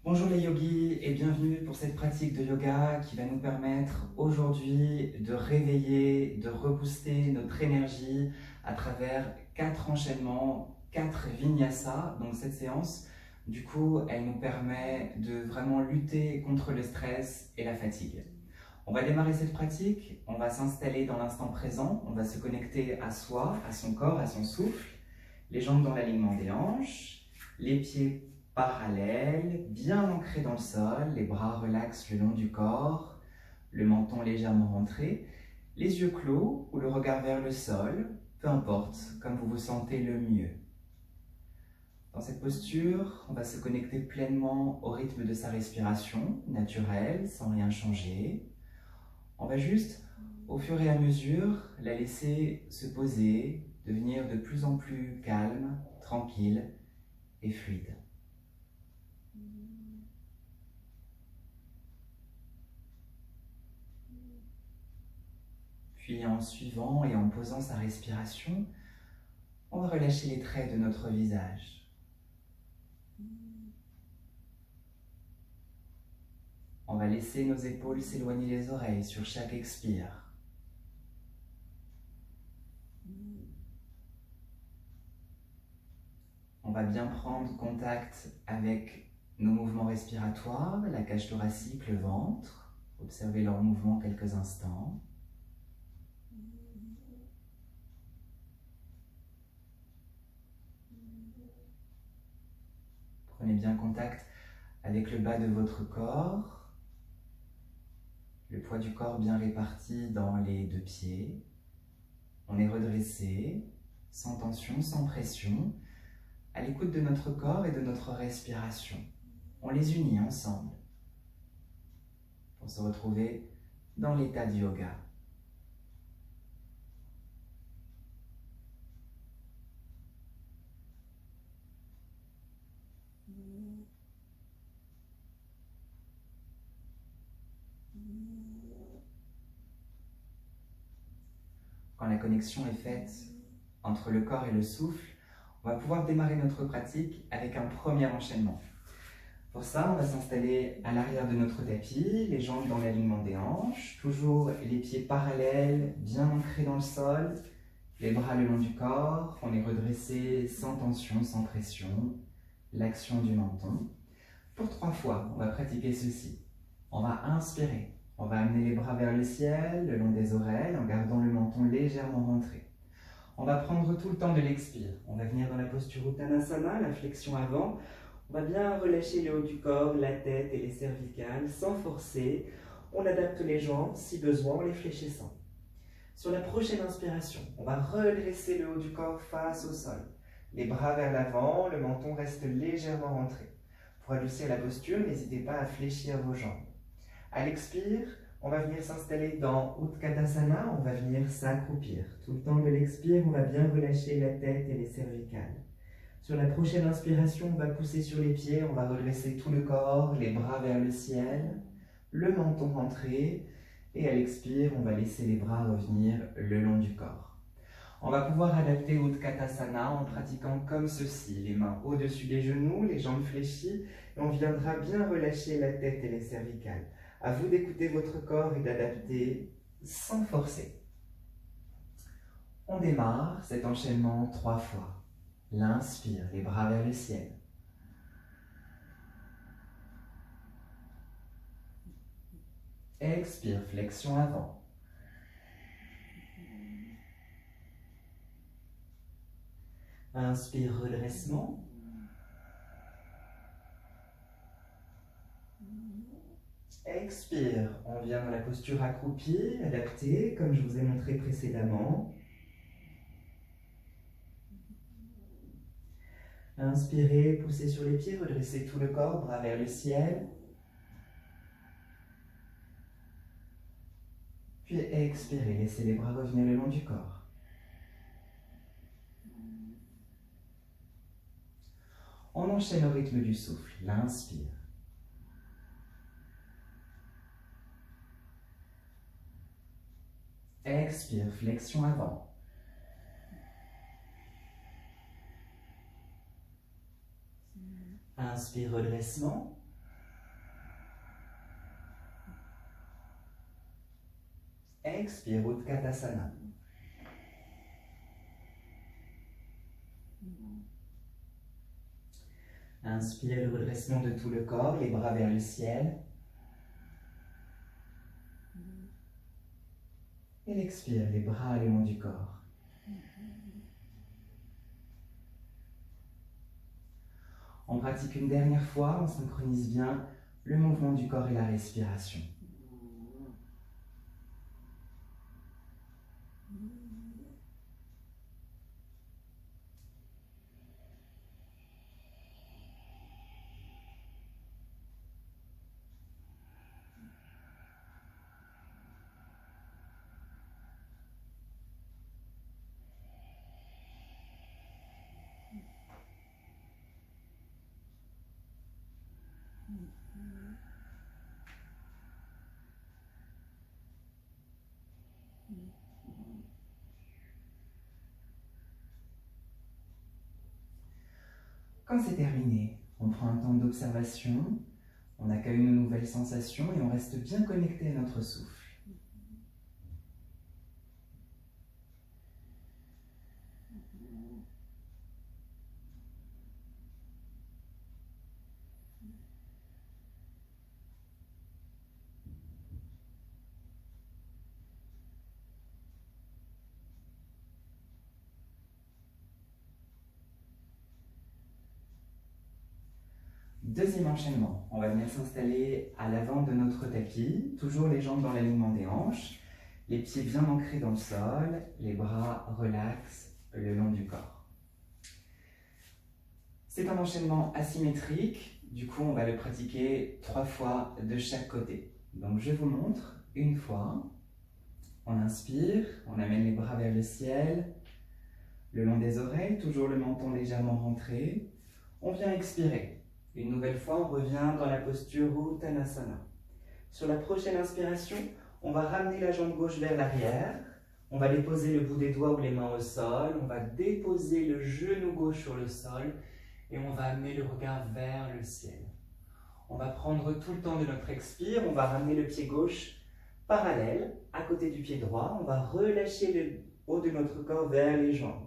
Bonjour les yogis et bienvenue pour cette pratique de yoga qui va nous permettre aujourd'hui de réveiller, de rebooster notre énergie à travers 4 enchaînements, 4 vinyasas. Donc cette séance, du coup, elle nous permet de vraiment lutter contre le stress et la fatigue. On va démarrer cette pratique, on va s'installer dans l'instant présent, on va se connecter à soi, à son corps, à son souffle, les jambes dans l'alignement des hanches, les pieds parallèles, bien ancrés dans le sol, les bras relaxent le long du corps, le menton légèrement rentré, les yeux clos ou le regard vers le sol, peu importe, comme vous vous sentez le mieux. Dans cette posture, on va se connecter pleinement au rythme de sa respiration, naturelle, sans rien changer. On va juste, au fur et à mesure, la laisser se poser, devenir de plus en plus calme, tranquille et fluide. Puis en suivant et en posant sa respiration, on va relâcher les traits de notre visage. On va laisser nos épaules s'éloigner des oreilles sur chaque expire. On va bien prendre contact avec nos mouvements respiratoires, la cage thoracique, le ventre. Observez leurs mouvements quelques instants. Prenez bien contact avec le bas de votre corps, le poids du corps bien réparti dans les 2 pieds. On est redressé, sans tension, sans pression, à l'écoute de notre corps et de notre respiration. On les unit ensemble pour se retrouver dans l'état du yoga. Quand la connexion est faite entre le corps et le souffle, on va pouvoir démarrer notre pratique avec un premier enchaînement. Pour ça, on va s'installer à l'arrière de notre tapis, les jambes dans l'alignement des hanches, toujours les pieds parallèles, bien ancrés dans le sol, les bras le long du corps, on est redressé sans tension, sans pression, l'action du menton. Pour 3 fois, on va pratiquer ceci. On va inspirer. On va amener les bras vers le ciel, le long des oreilles, en gardant le menton légèrement rentré. On va prendre tout le temps de l'expire. On va venir dans la posture Uttanasana, la flexion avant. On va bien relâcher le haut du corps, la tête et les cervicales, sans forcer. On adapte les jambes, si besoin, en les fléchissant. Sur la prochaine inspiration, on va redresser le haut du corps face au sol. Les bras vers l'avant, le menton reste légèrement rentré. Pour adoucir la posture, n'hésitez pas à fléchir vos jambes. À l'expire, on va venir s'installer dans Utkatasana, on va venir s'accroupir. Tout le temps de l'expire, on va bien relâcher la tête et les cervicales. Sur la prochaine inspiration, on va pousser sur les pieds, on va redresser tout le corps, les bras vers le ciel, le menton rentré, et à l'expire, on va laisser les bras revenir le long du corps. On va pouvoir adapter Utkatasana en pratiquant comme ceci, les mains au-dessus des genoux, les jambes fléchies, et on viendra bien relâcher la tête et les cervicales. À vous d'écouter votre corps et d'adapter sans forcer. On démarre cet enchaînement 3 fois. L'inspire, les bras vers le ciel. Expire, flexion avant. Inspire, redressement. Expire, on vient dans la posture accroupie, adaptée, comme je vous ai montré précédemment. Inspirez, poussez sur les pieds, redressez tout le corps, bras vers le ciel. Puis expirez, laissez les bras revenir le long du corps. On enchaîne au rythme du souffle. L'inspire. Expire, flexion avant. Inspire, redressement. Expire, Utkatasana. Inspire le redressement de tout le corps, les bras vers le ciel. Et l'expire, les bras le long du corps. On pratique une dernière fois, on synchronise bien le mouvement du corps et la respiration. Quand c'est terminé, on prend un temps d'observation, on accueille nos nouvelles sensations et on reste bien connecté à notre souffle. Deuxième enchaînement, on va venir s'installer à l'avant de notre tapis, toujours les jambes dans l'alignement des hanches, les pieds bien ancrés dans le sol, les bras relaxent le long du corps. C'est un enchaînement asymétrique, du coup on va le pratiquer 3 fois de chaque côté. Donc je vous montre, une fois, on inspire, on amène les bras vers le ciel, le long des oreilles, toujours le menton légèrement rentré, on vient expirer. Une nouvelle fois, on revient dans la posture Uttanasana. Sur la prochaine inspiration, on va ramener la jambe gauche vers l'arrière. On va déposer le bout des doigts ou les mains au sol. On va déposer le genou gauche sur le sol. Et on va amener le regard vers le ciel. On va prendre tout le temps de notre expire. On va ramener le pied gauche parallèle, à côté du pied droit. On va relâcher le haut de notre corps vers les jambes.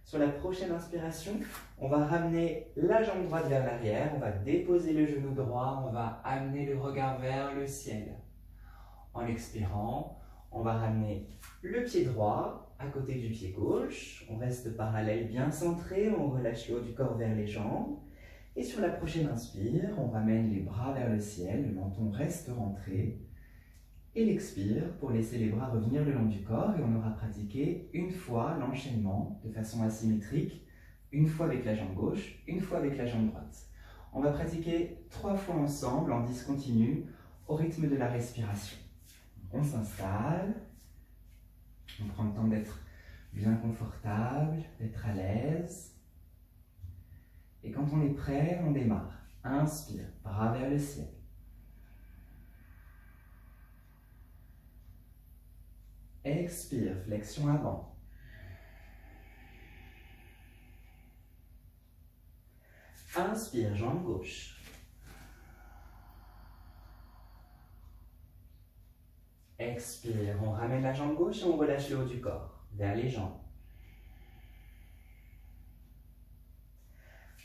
Sur la prochaine inspiration, on va ramener la jambe droite vers l'arrière, on va déposer le genou droit, on va amener le regard vers le ciel. En expirant, on va ramener le pied droit à côté du pied gauche, on reste parallèle bien centré, on relâche le haut du corps vers les jambes. Et sur la prochaine inspire, on ramène les bras vers le ciel, le menton reste rentré. Et l'expire pour laisser les bras revenir le long du corps et on aura pratiqué une fois l'enchaînement de façon asymétrique, une fois avec la jambe gauche, une fois avec la jambe droite. On va pratiquer 3 fois ensemble en discontinu au rythme de la respiration. On s'installe, on prend le temps d'être bien confortable, d'être à l'aise. Et quand on est prêt, on démarre. Inspire, bras vers le ciel. Expire, flexion avant. Inspire, jambe gauche. Expire, on ramène la jambe gauche et on relâche le haut du corps, vers les jambes.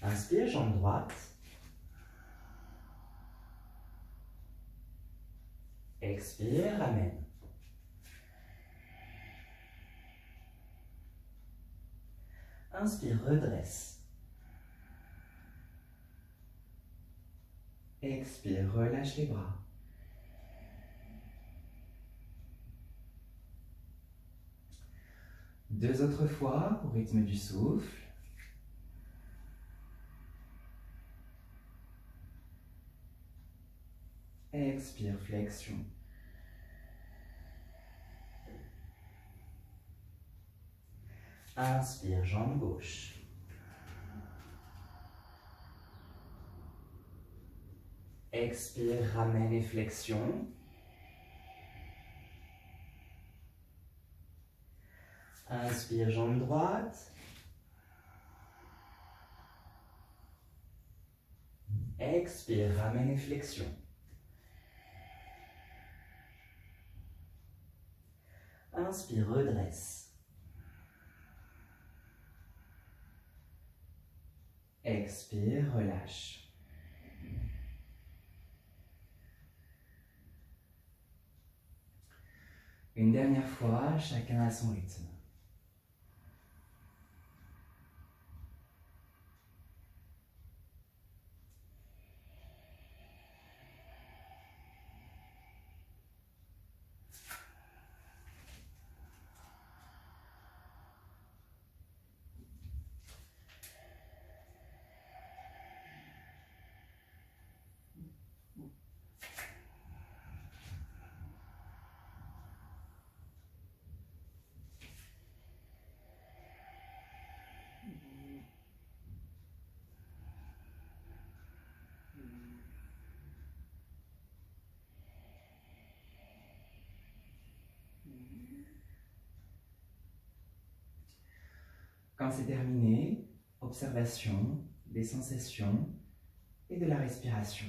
Inspire, jambe droite. Expire, ramène. Inspire, redresse. Expire, relâche les bras. Deux autres fois au rythme du souffle. Expire, flexion. Inspire, jambe gauche. Expire, ramène et flexion. Inspire, jambe droite. Expire, ramène et flexion. Inspire, redresse. Expire, relâche. Une dernière fois, chacun à son rythme. Quand c'est terminé, observation des sensations et de la respiration.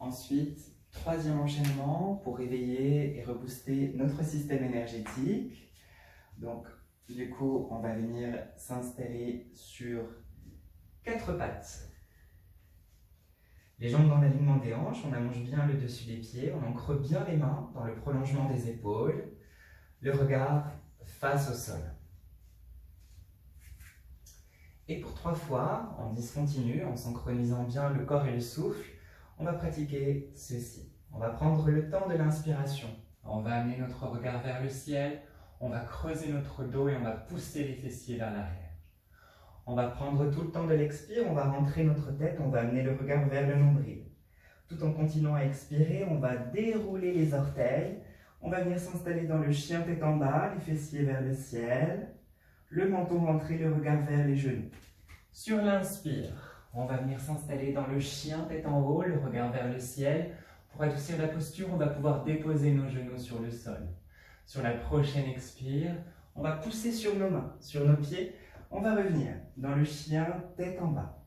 Ensuite, troisième enchaînement pour réveiller et rebooster notre système énergétique. Donc, du coup, on va venir s'installer sur 4 pattes. Les jambes dans l'alignement des hanches, on allonge bien le dessus des pieds, on ancre bien les mains dans le prolongement des épaules, le regard face au sol. Et pour 3 fois, en discontinu, en synchronisant bien le corps et le souffle, on va pratiquer ceci. On va prendre le temps de l'inspiration. On va amener notre regard vers le ciel, on va creuser notre dos et on va pousser les fessiers vers l'arrière. On va prendre tout le temps de l'expire, on va rentrer notre tête, on va amener le regard vers le nombril. Tout en continuant à expirer, on va dérouler les orteils. On va venir s'installer dans le chien tête en bas, les fessiers vers le ciel. Le menton rentré, le regard vers les genoux. Sur l'inspire, on va venir s'installer dans le chien tête en haut, le regard vers le ciel. Pour adoucir la posture, on va pouvoir déposer nos genoux sur le sol. Sur la prochaine expire, on va pousser sur nos mains, sur nos pieds. On va revenir dans le chien tête en bas.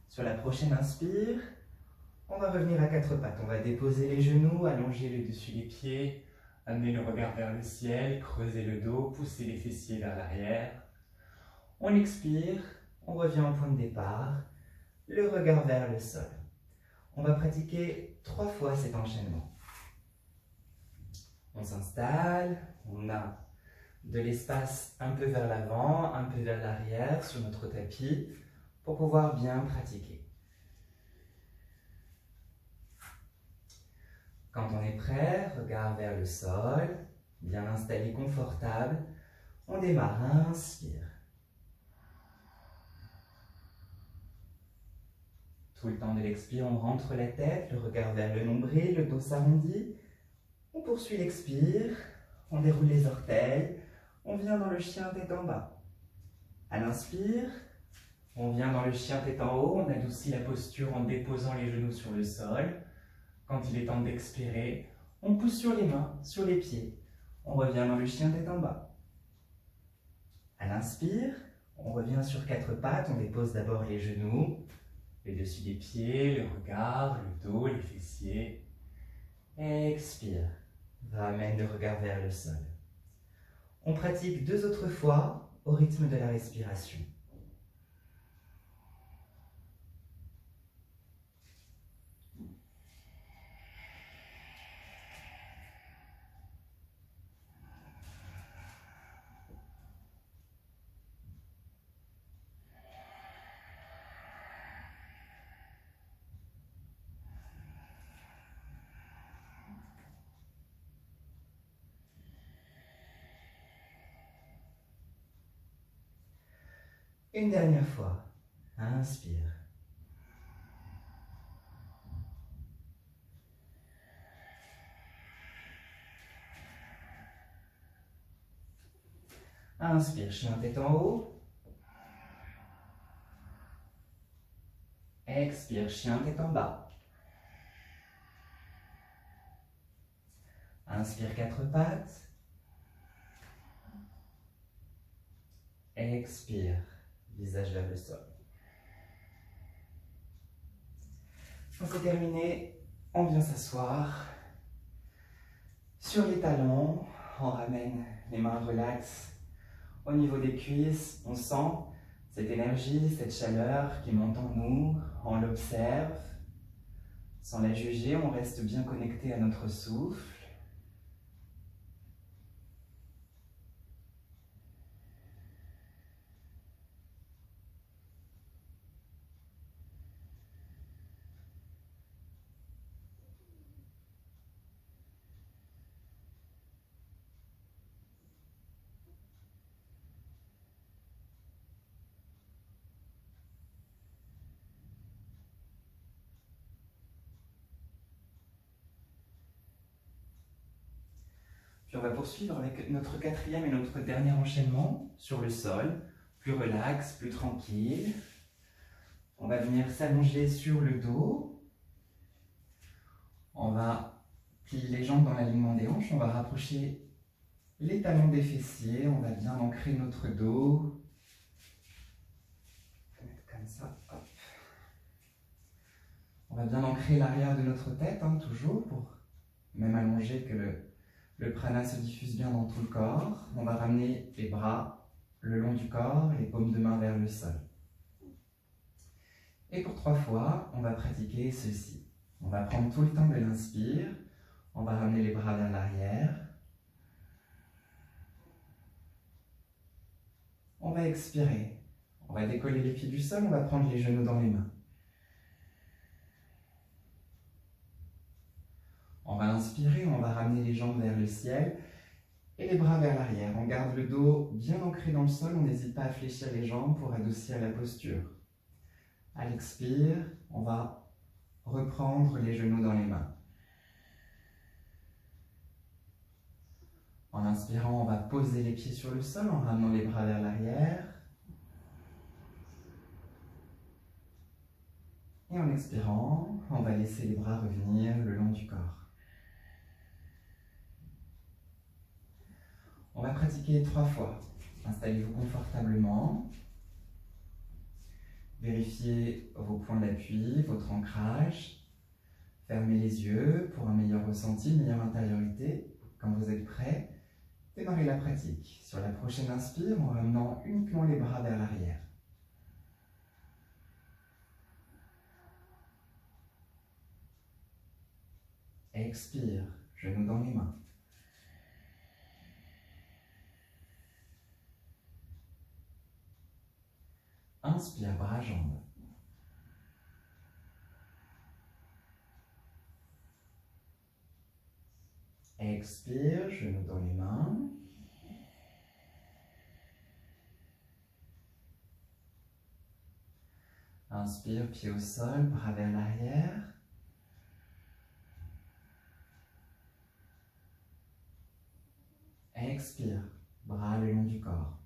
Sur la prochaine inspire, on va revenir à 4 pattes. On va déposer les genoux, allonger le dessus des pieds, amener le regard vers le ciel, creuser le dos, pousser les fessiers vers l'arrière. On expire, on revient au point de départ, le regard vers le sol. On va pratiquer 3 fois cet enchaînement. On s'installe, on a de l'espace un peu vers l'avant, un peu vers l'arrière sur notre tapis pour pouvoir bien pratiquer. Quand on est prêt, regard vers le sol, bien installé, confortable, on démarre, inspire. Tout le temps de l'expire, on rentre la tête, le regard vers le nombril, le dos s'arrondit. On poursuit l'expire, on déroule les orteils, on vient dans le chien tête en bas. À l'inspire, on vient dans le chien tête en haut, on adoucit la posture en déposant les genoux sur le sol. Quand il est temps d'expirer, on pousse sur les mains, sur les pieds. On revient dans le chien tête en bas. À l'inspire, on revient sur 4 pattes, on dépose d'abord les genoux, le dessus des pieds, le regard, le dos, les fessiers. Expire, ramène le regard vers le sol. On pratique 2 autres fois au rythme de la respiration. Une dernière fois, inspire. Inspire, chien tête en haut. Expire, chien tête en bas. Inspire, quatre pattes. Expire, visage vers le sol. Quand c'est terminé, on vient s'asseoir sur les talons. On ramène les mains relax au niveau des cuisses. On sent cette énergie, cette chaleur qui monte en nous. On l'observe. Sans la juger, on reste bien connecté à notre souffle. Puis on va poursuivre avec notre quatrième et notre dernier enchaînement sur le sol, plus relax, plus tranquille. On va venir s'allonger sur le dos. On va plier les jambes dans l'alignement des hanches. On va rapprocher les talons des fessiers. On va bien ancrer notre dos. Comme ça. Hop. On va bien ancrer l'arrière de notre tête, toujours, pour même allonger que le prana se diffuse bien dans tout le corps. On va ramener les bras le long du corps, les paumes de main vers le sol. Et pour 3 fois, on va pratiquer ceci. On va prendre tout le temps de l'inspire. On va ramener les bras vers l'arrière. On va expirer. On va décoller les pieds du sol. On va prendre les genoux dans les mains. On va inspirer, on va ramener les jambes vers le ciel et les bras vers l'arrière. On garde le dos bien ancré dans le sol, on n'hésite pas à fléchir les jambes pour adoucir la posture. À l'expire, on va reprendre les genoux dans les mains. En inspirant, on va poser les pieds sur le sol en ramenant les bras vers l'arrière. Et en expirant, on va laisser les bras revenir le long du corps. On va pratiquer 3 fois. Installez-vous confortablement. Vérifiez vos points d'appui, votre ancrage. Fermez les yeux pour un meilleur ressenti, une meilleure intériorité. Quand vous êtes prêt, démarrez la pratique. Sur la prochaine inspire, en ramenant uniquement les bras vers l'arrière. Expire, genoux dans les mains. Inspire, bras, jambes. Expire, genoux dans les mains. Inspire, pied au sol, bras vers l'arrière. Expire, bras le long du corps.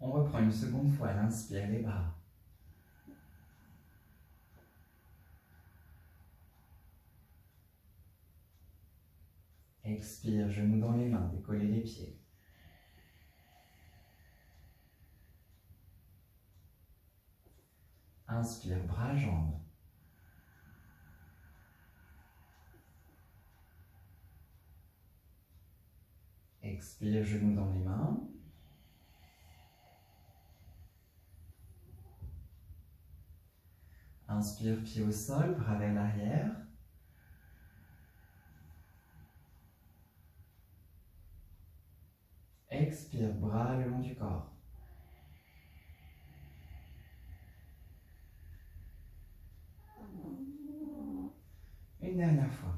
On reprend une seconde fois, l'inspire, les bras. Expire, genoux dans les mains, décollez les pieds. Inspire, bras, jambes. Expire, genoux dans les mains. Inspire, pied au sol, bras vers l'arrière. Expire, bras le long du corps. Une dernière fois.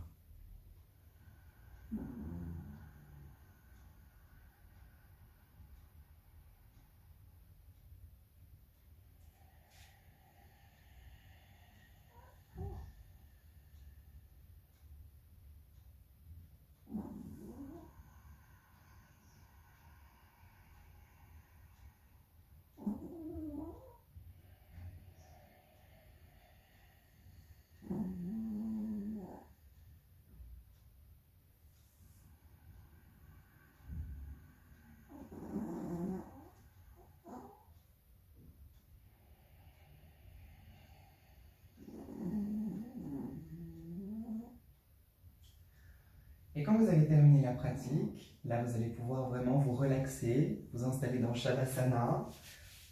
Et quand vous avez terminé la pratique, là vous allez pouvoir vraiment vous relaxer, vous installer dans Shavasana.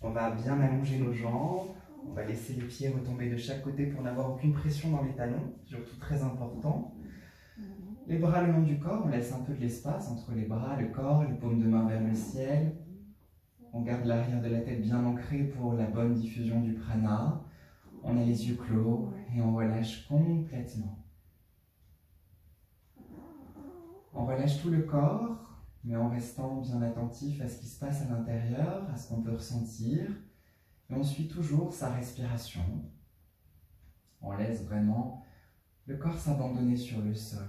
On va bien allonger nos jambes, on va laisser les pieds retomber de chaque côté pour n'avoir aucune pression dans les talons, surtout très important. Les bras le long du corps, on laisse un peu de l'espace entre les bras, le corps, les paumes de main vers le ciel. On garde l'arrière de la tête bien ancré pour la bonne diffusion du prana. On a les yeux clos et on relâche complètement. On relâche tout le corps, mais en restant bien attentif à ce qui se passe à l'intérieur, à ce qu'on peut ressentir. Et on suit toujours sa respiration. On laisse vraiment le corps s'abandonner sur le sol.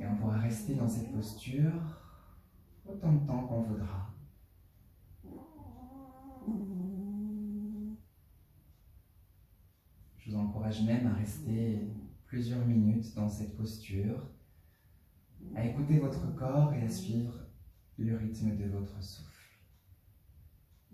Et on pourra rester dans cette posture autant de temps qu'on voudra. Je vous encourage même à rester plusieurs minutes dans cette posture, à écouter votre corps et à suivre le rythme de votre souffle.